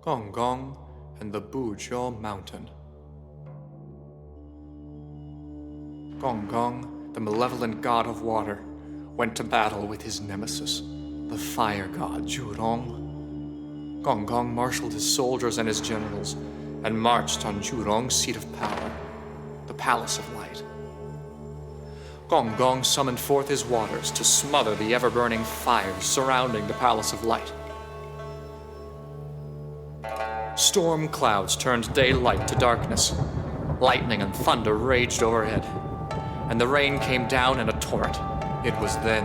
Gong Gong and the Buzhou Mountain. Gong Gong, the malevolent god of water, went to battle with his nemesis, the fire god Zhu Rong. Gong Gong marshaled his soldiers and his generals and marched on Zhu Rong's seat of power, the Palace of Light. Gong Gong summoned forth his waters to smother the ever-burning fires surrounding the Palace of Light. Storm clouds turned daylight to darkness. Lightning and thunder raged overhead, and the rain came down in a torrent. It was then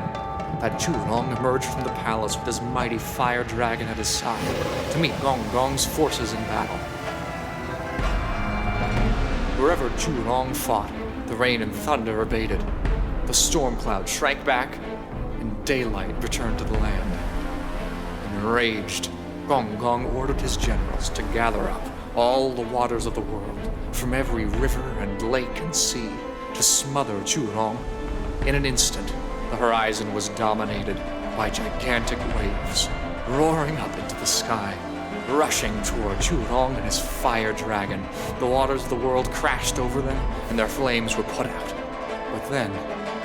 that Zhu Rong emerged from the palace with his mighty fire dragon at his side to meet Gong Gong's forces in battle. Wherever Zhu Rong fought, the rain and thunder abated. The storm cloud shrank back, and daylight returned to the land. Enraged, Gong Gong ordered his generals to gather up all the waters of the world from every river and lake and sea to smother Zhu Rong. In an instant, the horizon was dominated by gigantic waves, roaring up into the sky, rushing toward Zhu Rong and his fire dragon. The waters of the world crashed over them, and their flames were put out. But then,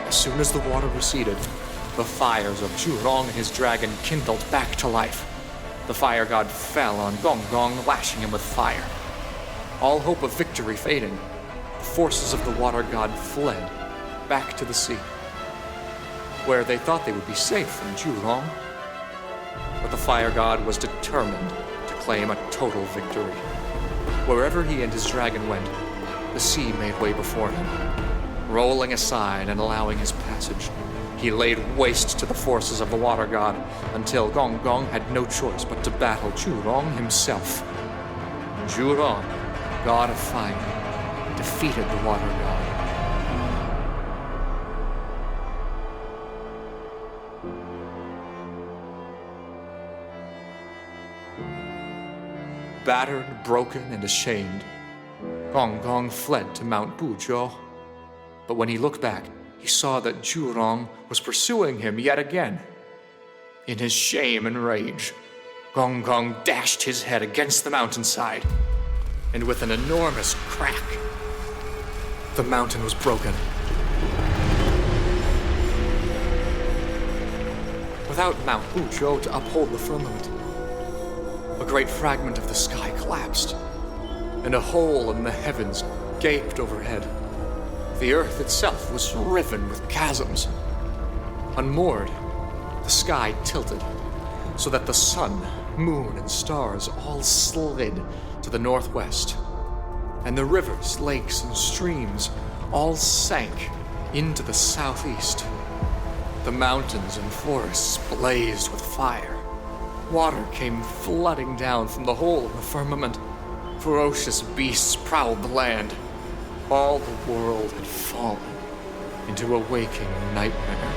as soon as the water receded, the fires of Zhu Rong and his dragon kindled back to life. The fire god fell on Gong Gong, lashing him with fire. All hope of victory fading, the forces of the water god fled back to the sea, where they thought they would be safe from Zhu Rong. But the fire god was determined to claim a total victory. Wherever he and his dragon went, the sea made way before him, rolling aside and allowing his passage. He laid waste to the forces of the water god until Gong Gong had no choice but to battle Zhu Rong himself. Zhu Rong, god of fire, defeated the water god. Battered, broken, and ashamed, Gong Gong fled to Mount Buzhou. But when he looked back, he saw that Zhu Rong was pursuing him yet again. In his shame and rage, Gong Gong dashed his head against the mountainside, and with an enormous crack, the mountain was broken. Without Mount Buzhou to uphold the firmament, a great fragment of the sky collapsed, and a hole in the heavens gaped overhead. The earth itself was riven with chasms. Unmoored, the sky tilted, so that the sun, moon, and stars all slid to the northwest, and the rivers, lakes, and streams all sank into the southeast. The mountains and forests blazed with fire. Water came flooding down from the hole in the firmament. Ferocious beasts prowled the land. All the world had fallen into a waking nightmare.